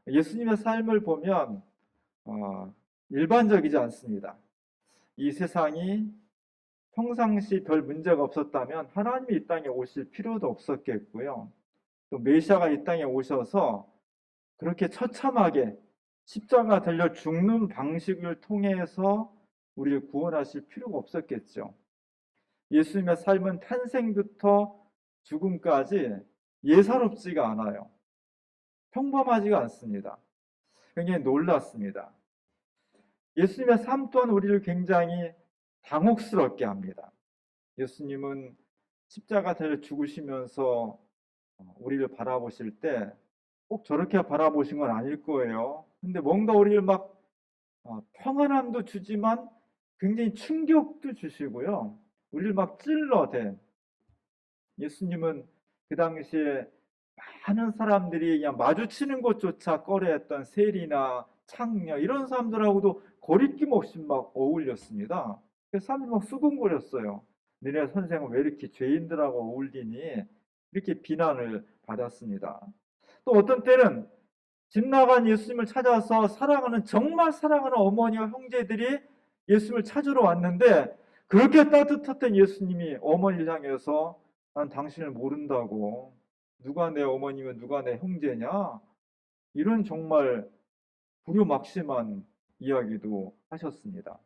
예수님의 삶을 보면 일반적이지 않습니다. 이 세상이 평상시 별 문제가 없었다면 하나님이 이 땅에 오실 필요도 없었겠고요. 또 메시아가 이 땅에 오셔서 그렇게 처참하게 십자가 달려 죽는 방식을 통해서 우리를 구원하실 필요가 없었겠죠. 예수님의 삶은 탄생부터 죽음까지 예사롭지가 않아요. 평범하지가 않습니다. 굉장히 놀랐습니다. 예수님의 삶 또한 우리를 굉장히 당혹스럽게 합니다. 예수님은 십자가 달려 죽으시면서 우리를 바라보실 때 꼭 저렇게 바라보신 건 아닐 거예요. 근데 뭔가 우리를 막 평안함도 주지만 굉장히 충격도 주시고요. 우리를 막 찔러대. 예수님은 그 당시에 많은 사람들이 그냥 마주치는 것조차 꺼려했던 세리나 창녀 이런 사람들하고도 거리낌 없이 막 어울렸습니다. 그래서 사람들이 막 수군거렸어요. 너네 선생은 왜 이렇게 죄인들하고 어울리니? 이렇게 비난을 받았습니다. 또 어떤 때는 집 나간 예수님을 찾아서 정말 사랑하는 어머니와 형제들이 예수님을 찾으러 왔는데 그렇게 따뜻했던 예수님이 어머니를 향해서 난 당신을 모른다고. 누가 내 어머니면 누가 내 형제냐? 이런 정말 불효막심한 이야기도 하셨습니다.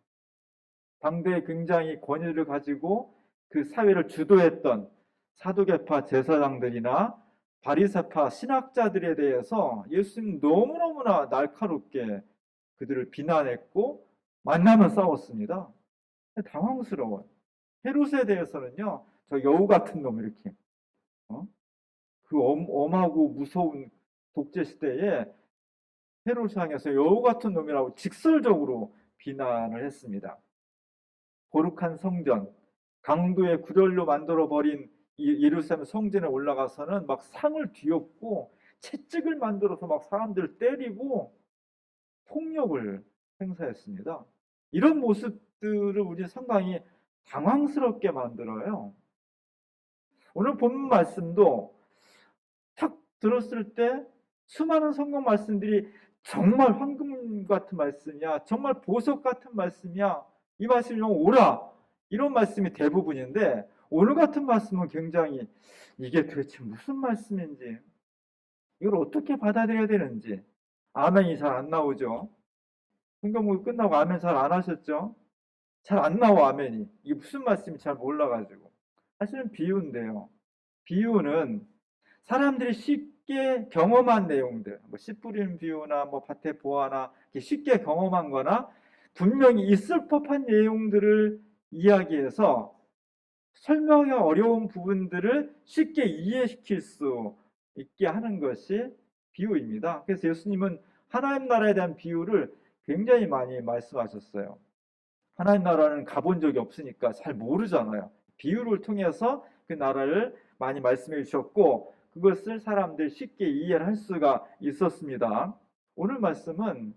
당대에 굉장히 권위를 가지고 그 사회를 주도했던 사두개파 제사장들이나 바리새파 신학자들에 대해서 예수님 너무너무나 날카롭게 그들을 비난했고 만나면 싸웠습니다. 당황스러워요. 헤롯에 대해서는요, 저 여우 같은 놈 이렇게 그 엄하고 무서운 독재 시대에 헤롯을 향해서 여우 같은 놈이라고 직설적으로 비난을 했습니다. 거룩한 성전, 강도의 구렬로 만들어버린 예루살렘 성전에 올라가서는 막 상을 뒤엎고 채찍을 만들어서 막 사람들을 때리고 폭력을 행사했습니다. 이런 모습들을 우리 상당히 당황스럽게 만들어요. 오늘 본문 말씀도 탁 들었을 때 수많은 성경 말씀들이 정말 황금 같은 말씀이야, 정말 보석 같은 말씀이야, 이 말씀이 좀 오라, 이런 말씀이 대부분인데 오늘 같은 말씀은 굉장히 이게 도대체 무슨 말씀인지, 이걸 어떻게 받아들여야 되는지, 아멘이 잘 안 나오죠. 성경 공부 끝나고 아멘 잘 안 하셨죠? 잘 안 나와 아멘이. 이게 무슨 말씀인지 잘 몰라가지고. 사실은 비유인데요. 비유는 사람들이 쉽게 경험한 내용들, 뭐 씨 뿌리는 비유나 뭐 밭의 보화나 쉽게 경험한 거나 분명히 있을 법한 내용들을 이야기해서 설명하기 어려운 부분들을 쉽게 이해시킬 수 있게 하는 것이 비유입니다. 그래서 예수님은 하나님 나라에 대한 비유를 굉장히 많이 말씀하셨어요. 하나님 나라는 가본 적이 없으니까 잘 모르잖아요. 비유를 통해서 그 나라를 많이 말씀해 주셨고 그것을 사람들이 쉽게 이해를 할 수가 있었습니다. 오늘 말씀은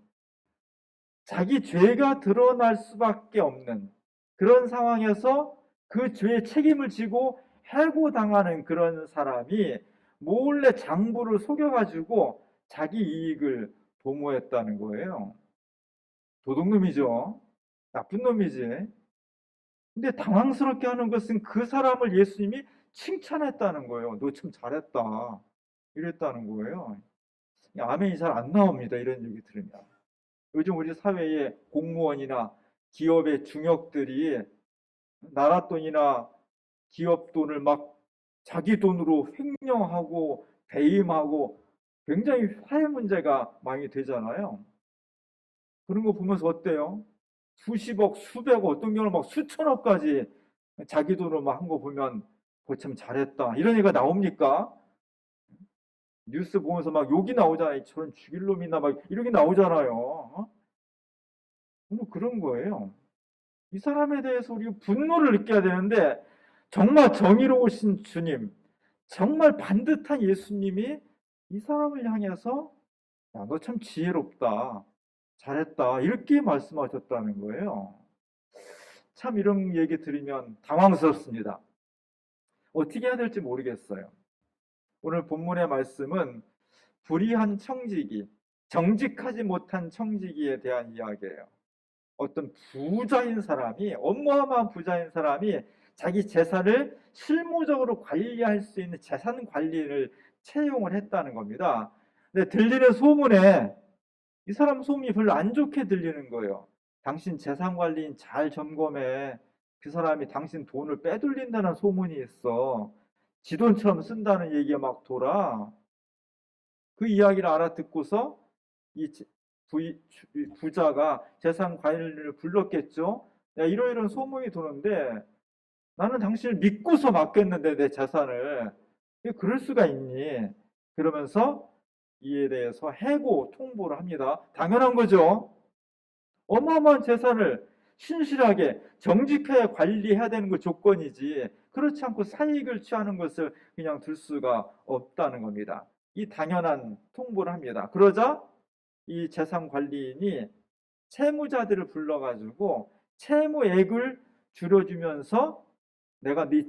자기 죄가 드러날 수밖에 없는 그런 상황에서 그 죄의 책임을 지고 해고당하는 그런 사람이 몰래 장부를 속여가지고 자기 이익을 도모했다는 거예요. 도둑놈이죠. 나쁜 놈이지. 근데 당황스럽게 하는 것은 그 사람을 예수님이 칭찬했다는 거예요. 너 참 잘했다. 이랬다는 거예요. 아멘이 잘 안 나옵니다. 이런 얘기 들으면. 요즘 우리 사회에 공무원이나 기업의 중역들이 나라 돈이나 기업 돈을 막 자기 돈으로 횡령하고 배임하고 굉장히 사회 문제가 많이 되잖아요. 그런 거 보면서 어때요? 수십억, 수백억, 어떤 경우는 막 수천억까지 자기 돈으로 막 한 거 보면 참 잘했다. 이런 얘기가 나옵니까? 뉴스 보면서 막 욕이 나오잖아요. 저런 죽일 놈이나 막 이런 게 나오잖아요. 뭐 그런 거예요. 이 사람에 대해서 우리가 분노를 느껴야 되는데 정말 정의로우신 주님, 정말 반듯한 예수님이 이 사람을 향해서 야, 너 참 지혜롭다. 잘했다. 이렇게 말씀하셨다는 거예요. 참 이런 얘기 들으면 당황스럽습니다. 어떻게 해야 될지 모르겠어요. 오늘 본문의 말씀은 불의한 청지기, 정직하지 못한 청지기에 대한 이야기예요. 어떤 부자인 사람이, 어마어마한 부자인 사람이 자기 재산을 실무적으로 관리할 수 있는 재산 관리를 채용을 했다는 겁니다. 근데 들리는 소문에 이 사람 소문이 별로 안 좋게 들리는 거예요. 당신 재산 관리인 잘 점검해. 그 사람이 당신 돈을 빼돌린다는 소문이 있어. 지 돈처럼 쓴다는 얘기가 막 돌아. 그 이야기를 알아듣고서 이 부자가 재산 관리를 불렀겠죠. 야, 이러이러한 소문이 도는데 나는 당신을 믿고서 맡겼는데 내 재산을 그럴 수가 있니? 그러면서 이에 대해서 해고 통보를 합니다. 당연한 거죠. 어마어마한 재산을 신실하게 정직하게 관리해야 되는 거 조건이지, 그렇지 않고 사익을 취하는 것을 그냥 둘 수가 없다는 겁니다. 이 당연한 통보를 합니다. 그러자 이 재산관리인이 채무자들을 불러가지고 채무액을 줄여주면서 내가 네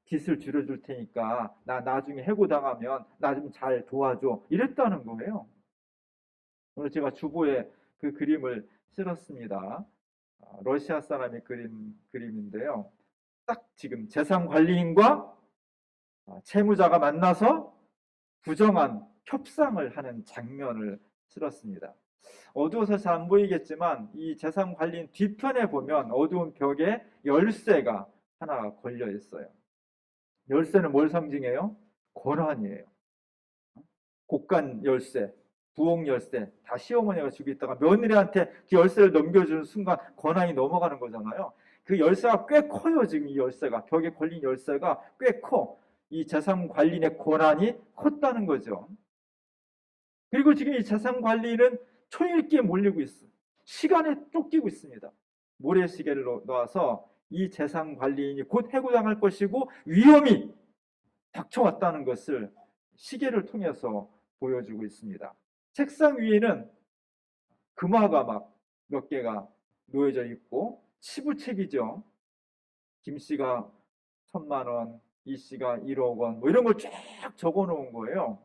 빚을 줄여줄 테니까 나 나중에 해고당하면 나 좀 잘 도와줘, 이랬다는 거예요. 오늘 제가 주보에 그 그림을 실었습니다. 러시아 사람이 그린 그림인데요. 딱 지금 재산관리인과 채무자가 만나서 부정한 협상을 하는 장면을 실었습니다. 어두워서 잘 안 보이겠지만 이 재산관리인 뒤편에 보면 어두운 벽에 열쇠가 하나 걸려 있어요. 열쇠는 뭘 상징해요? 권한이에요. 곡간 열쇠, 부엌 열쇠 다 시어머니가 주고 있다가 며느리한테 그 열쇠를 넘겨주는 순간 권한이 넘어가는 거잖아요. 그 열쇠가 꽤 커요. 지금 이 열쇠가, 벽에 걸린 열쇠가 꽤 커. 이 재산관리인의 권한이 컸다는 거죠. 그리고 지금 이 재산관리인은 초읽기에 몰리고 있어. 시간에 쫓기고 있습니다. 모래시계를 놓아서 이 재산관리인이 곧 해고당할 것이고 위험이 닥쳐왔다는 것을 시계를 통해서 보여주고 있습니다. 책상 위에는 금화가 막 몇 개가 놓여져 있고 치부책이죠. 김 씨가 1,000만 원, 이 씨가 1억 원, 뭐 이런 걸 쫙 적어 놓은 거예요.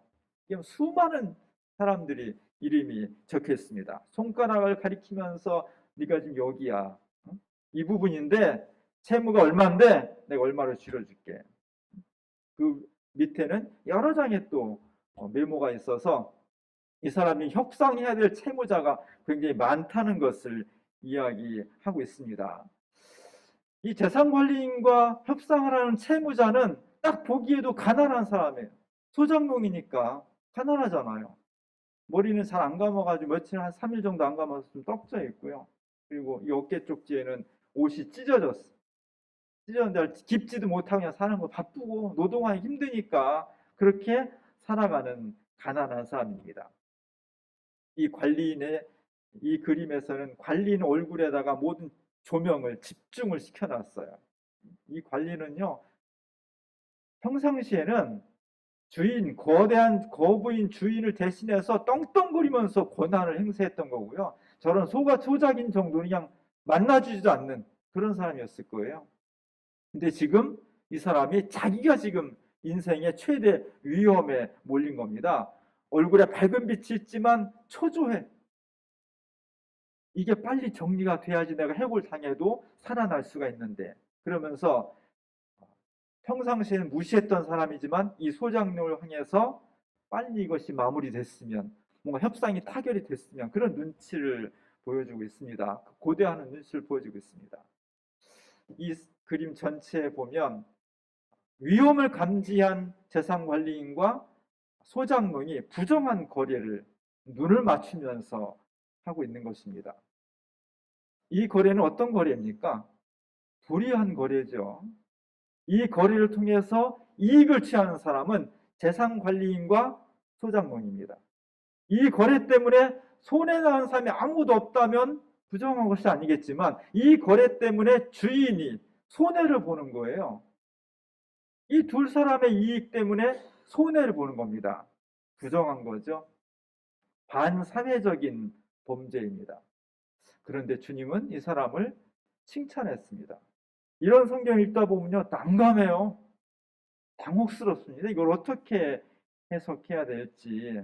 수많은 사람들이 이름이 적혀 있습니다. 손가락을 가리키면서 네가 지금 여기야, 이 부분인데 채무가 얼마인데 내가 얼마를 줄여줄게. 그 밑에는 여러 장의 또 메모가 있어서 이 사람이 협상해야 될 채무자가 굉장히 많다는 것을 이야기하고 있습니다. 이 재산관리인과 협상을 하는 채무자는 딱 보기에도 가난한 사람이에요. 소장농이니까 가난하잖아요. 머리는 잘 안 감아가지고 며칠 한 3일 정도 안 감아서 좀 떡져 있고요. 그리고 이 어깨 쪽지에는 옷이 찢어졌어. 찢어졌는데 깊지도 못하고 그냥 사는 거, 바쁘고 노동하기 힘드니까 그렇게 살아가는 가난한 사람입니다. 이 관리인의 이 그림에서는 관리인 얼굴에다가 모든 조명을 집중을 시켜놨어요. 이 관리는요, 평상시에는 주인, 거대한 거부인 주인을 대신해서 떵떵거리면서 권한을 행사했던 거고요. 저런 소작인 정도는 그냥 만나주지도 않는 그런 사람이었을 거예요. 근데 지금 이 사람이 자기가 지금 인생의 최대 위험에 몰린 겁니다. 얼굴에 밝은 빛이 있지만 초조해. 이게 빨리 정리가 돼야지 내가 해고를 당해도 살아날 수가 있는데, 그러면서 평상시에는 무시했던 사람이지만 이 소장님을 향해서 빨리 이것이 마무리됐으면, 뭔가 협상이 타결이 됐으면, 그런 눈치를 보여주고 있습니다. 고대하는 눈치를 보여주고 있습니다. 이 그림 전체에 보면 위험을 감지한 재산관리인과 소장농이 부정한 거래를 눈을 맞추면서 하고 있는 것입니다. 이 거래는 어떤 거래입니까? 불이한 거래죠. 이 거래를 통해서 이익을 취하는 사람은 재산관리인과 소장농입니다. 이 거래 때문에 손해나는 사람이 아무도 없다면 부정한 것이 아니겠지만 이 거래 때문에 주인이 손해를 보는 거예요. 이 두 사람의 이익 때문에 손해를 보는 겁니다. 부정한 거죠. 반사회적인 범죄입니다. 그런데 주님은 이 사람을 칭찬했습니다. 이런 성경 읽다 보면요, 난감해요. 당혹스럽습니다. 이걸 어떻게 해석해야 될지.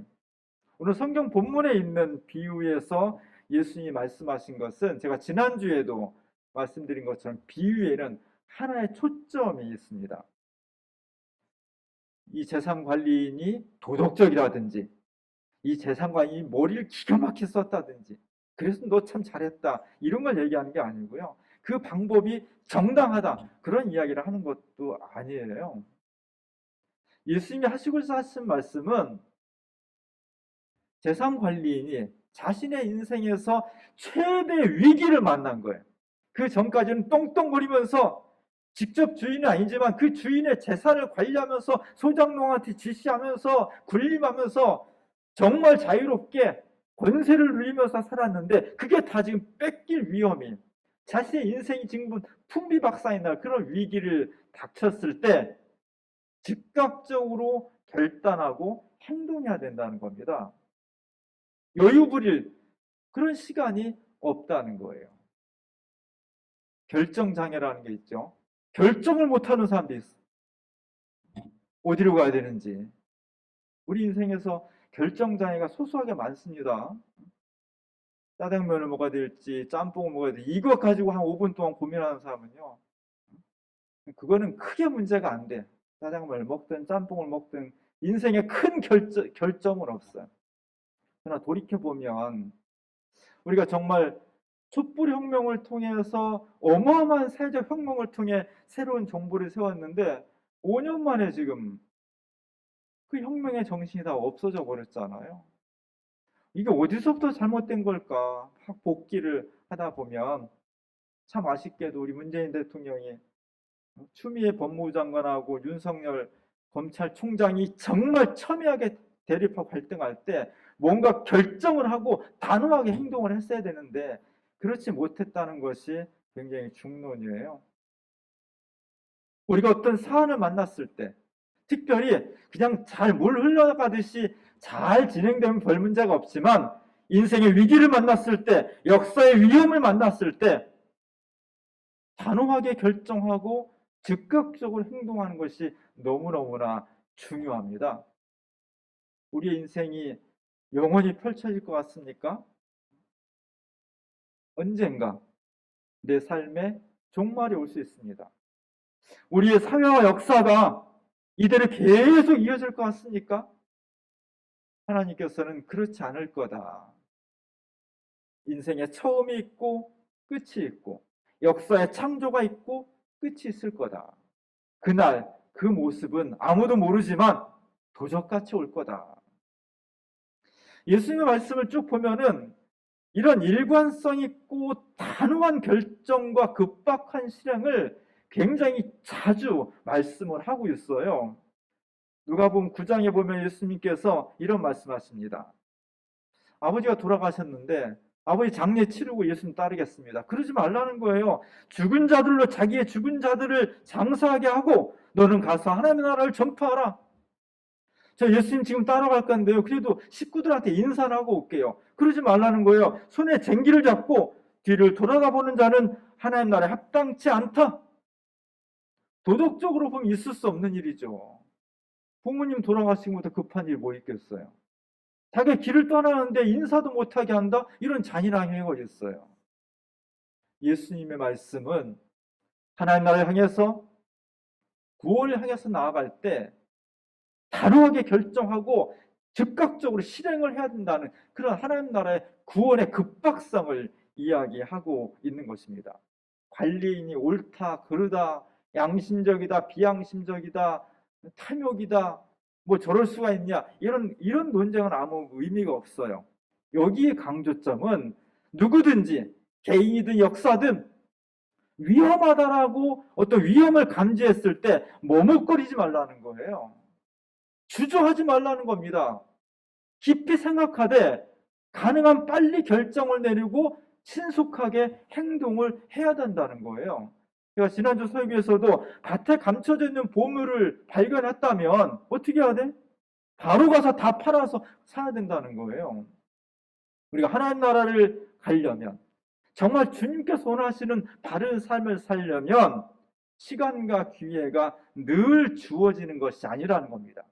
오늘 성경 본문에 있는 비유에서 예수님이 말씀하신 것은 제가 지난주에도 말씀드린 것처럼 비유에는 하나의 초점이 있습니다. 이 재산 관리인이 도덕적이라든지 이 재산 관리인이 머리를 기가 막히게 썼다든지 그래서 너 참 잘했다 이런 걸 얘기하는 게 아니고요. 그 방법이 정당하다 그런 이야기를 하는 것도 아니에요. 예수님이 하시고자 하신 말씀은 재산 관리인이 자신의 인생에서 최대 위기를 만난 거예요. 그 전까지는 똥똥거리면서 직접 주인은 아니지만 그 주인의 재산을 관리하면서 소장농한테 지시하면서 군림하면서 정말 자유롭게 권세를 누리면서 살았는데 그게 다 지금 뺏길 위험이 자신의 인생이 지금 풍비박산이 날 그런 위기를 닥쳤을 때 즉각적으로 결단하고 행동해야 된다는 겁니다. 여유 부릴 그런 시간이 없다는 거예요. 결정장애라는 게 있죠. 결정을 못하는 사람도 있어. 어디로 가야 되는지. 우리 인생에서 결정장애가 소소하게 많습니다. 짜장면을 먹어야 될지 짬뽕을 먹어야 될지 이것 가지고 한 5분 동안 고민하는 사람은요. 그거는 크게 문제가 안 돼. 짜장면을 먹든 짬뽕을 먹든 인생에 큰 결정은 없어요. 그러나 돌이켜보면 우리가 정말 촛불혁명을 통해서 어마어마한 사회적 혁명을 통해 새로운 정부를 세웠는데 5년 만에 지금 그 혁명의 정신이 다 없어져 버렸잖아요. 이게 어디서부터 잘못된 걸까? 막 복귀를 하다 보면 참 아쉽게도 우리 문재인 대통령이 추미애 법무부 장관하고 윤석열 검찰총장이 정말 첨예하게 대립하고 갈등할 때 뭔가 결정을 하고 단호하게 행동을 했어야 되는데 그렇지 못했다는 것이 굉장히 중론이에요. 우리가 어떤 사안을 만났을 때 특별히 그냥 잘 물 흘러가듯이 잘 진행되면 별 문제가 없지만 인생의 위기를 만났을 때 역사의 위험을 만났을 때 단호하게 결정하고 즉각적으로 행동하는 것이 너무너무나 중요합니다. 우리의 인생이 영원히 펼쳐질 것 같습니까? 언젠가 내 삶에 종말이 올 수 있습니다. 우리의 사회와 역사가 이대로 계속 이어질 것 같습니까? 하나님께서는 그렇지 않을 거다. 인생에 처음이 있고 끝이 있고 역사의 창조가 있고 끝이 있을 거다. 그날 그 모습은 아무도 모르지만 도적같이 올 거다. 예수님의 말씀을 쭉 보면은 이런 일관성 있고 단호한 결정과 급박한 실행을 굉장히 자주 말씀을 하고 있어요. 누가복음 9장에 보면 예수님께서 이런 말씀하십니다. 아버지가 돌아가셨는데 아버지 장례 치르고 예수님 따르겠습니다. 그러지 말라는 거예요. 죽은 자들로 자기의 죽은 자들을 장사하게 하고 너는 가서 하나님의 나라를 전파하라. 저 예수님 지금 따라갈 건데요. 그래도 식구들한테 인사를 하고 올게요. 그러지 말라는 거예요. 손에 쟁기를 잡고 뒤를 돌아다보는 자는 하나님 나라에 합당치 않다. 도덕적으로 보면 있을 수 없는 일이죠. 부모님 돌아가신 것보다 급한 일 뭐 있겠어요. 자기 길을 떠나는데 인사도 못하게 한다? 이런 잔인한 행위가 있어요. 예수님의 말씀은 하나님 나라를 향해서 구원을 향해서 나아갈 때 단호하게 결정하고 즉각적으로 실행을 해야 된다는 그런 하나님 나라의 구원의 급박성을 이야기하고 있는 것입니다. 관리인이 옳다, 그르다, 양심적이다, 비양심적이다, 탐욕이다, 뭐 저럴 수가 있냐 이런 논쟁은 아무 의미가 없어요. 여기에 강조점은 누구든지 개인이든 역사든 위험하다라고 어떤 위험을 감지했을 때 머뭇거리지 말라는 거예요. 주저하지 말라는 겁니다. 깊이 생각하되 가능한 빨리 결정을 내리고 신속하게 행동을 해야 된다는 거예요. 제가 지난주 설교에서도 밭에 감춰져 있는 보물을 발견했다면 어떻게 해야 돼? 바로 가서 다 팔아서 사야 된다는 거예요. 우리가 하나님 나라를 가려면 정말 주님께서 원하시는 바른 삶을 살려면 시간과 기회가 늘 주어지는 것이 아니라는 겁니다.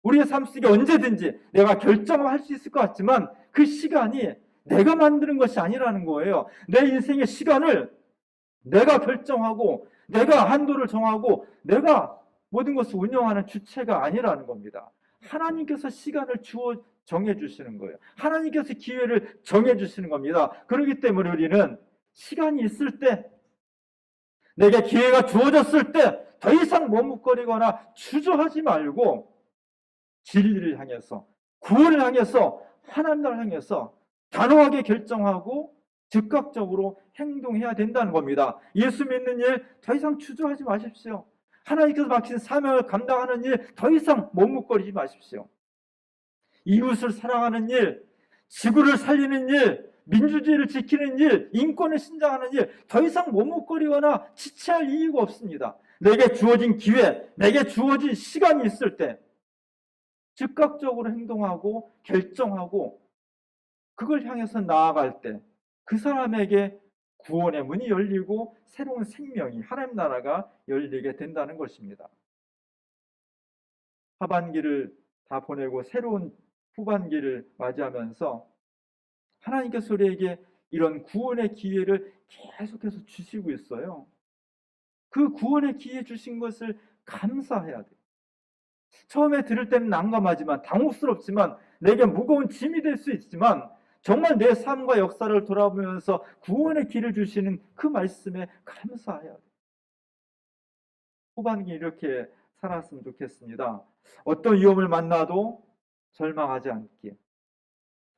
우리의 삶 속에 언제든지 내가 결정할 수 있을 것 같지만 그 시간이 내가 만드는 것이 아니라는 거예요. 내 인생의 시간을 내가 결정하고 내가 한도를 정하고 내가 모든 것을 운영하는 주체가 아니라는 겁니다. 하나님께서 시간을 정해 주시는 거예요. 하나님께서 기회를 정해 주시는 겁니다. 그렇기 때문에 우리는 시간이 있을 때, 내게 기회가 주어졌을 때 더 이상 머뭇거리거나 주저하지 말고 진리를 향해서, 구원을 향해서, 하나님을 향해서 단호하게 결정하고 즉각적으로 행동해야 된다는 겁니다. 예수 믿는 일 더 이상 주저하지 마십시오. 하나님께서 맡긴 사명을 감당하는 일 더 이상 머뭇거리지 마십시오. 이웃을 사랑하는 일, 지구를 살리는 일, 민주주의를 지키는 일, 인권을 신장하는 일, 더 이상 머뭇거리거나 지체할 이유가 없습니다. 내게 주어진 기회, 내게 주어진 시간이 있을 때 즉각적으로 행동하고 결정하고 그걸 향해서 나아갈 때 그 사람에게 구원의 문이 열리고 새로운 생명이, 하나님 나라가 열리게 된다는 것입니다. 하반기를 다 보내고 새로운 후반기를 맞이하면서 하나님께서 우리에게 이런 구원의 기회를 계속해서 주시고 있어요. 그 구원의 기회 주신 것을 감사해야 돼요. 처음에 들을 때는 난감하지만, 당혹스럽지만, 내게 무거운 짐이 될 수 있지만 정말 내 삶과 역사를 돌아보면서 구원의 길을 주시는 그 말씀에 감사해야 돼요. 후반기 이렇게 살았으면 좋겠습니다. 어떤 위험을 만나도 절망하지 않게,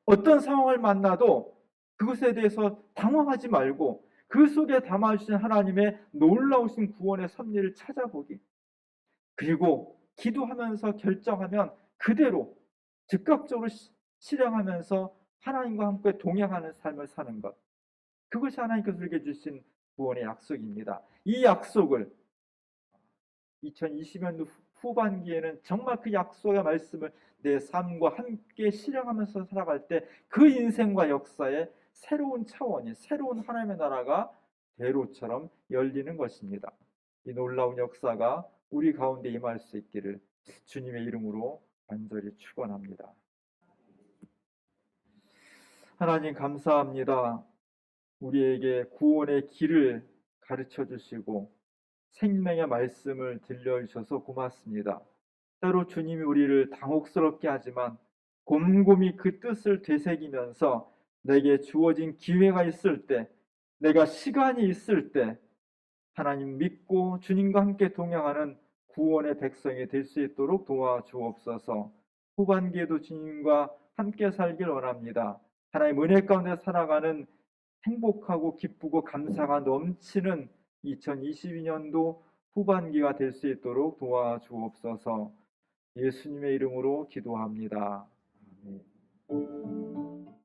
어떤 상황을 만나도 그것에 대해서 당황하지 말고 그 속에 담아주신 하나님의 놀라우신 구원의 섭리를 찾아보기, 그리고 기도하면서 결정하면 그대로 즉각적으로 실행하면서 하나님과 함께 동행하는 삶을 사는 것, 그것이 하나님께서 우리에게 주신 구원의 약속입니다. 이 약속을 2020년도 후반기에는 정말 그 약속의 말씀을 내 삶과 함께 실행하면서 살아갈 때 그 인생과 역사에 새로운 차원이, 새로운 하나님의 나라가 대로처럼 열리는 것입니다. 이 놀라운 역사가 우리 가운데 임할 수 있기를 주님의 이름으로 간절히 축원합니다. 하나님 감사합니다. 우리에게 구원의 길을 가르쳐 주시고 생명의 말씀을 들려주셔서 고맙습니다. 때로 주님이 우리를 당혹스럽게 하지만 곰곰이 그 뜻을 되새기면서 내게 주어진 기회가 있을 때, 내가 시간이 있을 때 하나님 믿고 주님과 함께 동행하는 구원의 백성이 될 수 있도록 도와주옵소서. 후반기에도 주님과 함께 살길 원합니다. 하나님 은혜 가운데 살아가는 행복하고 기쁘고 감사가 넘치는 2022년도 후반기가 될 수 있도록 도와주옵소서. 예수님의 이름으로 기도합니다. 아멘.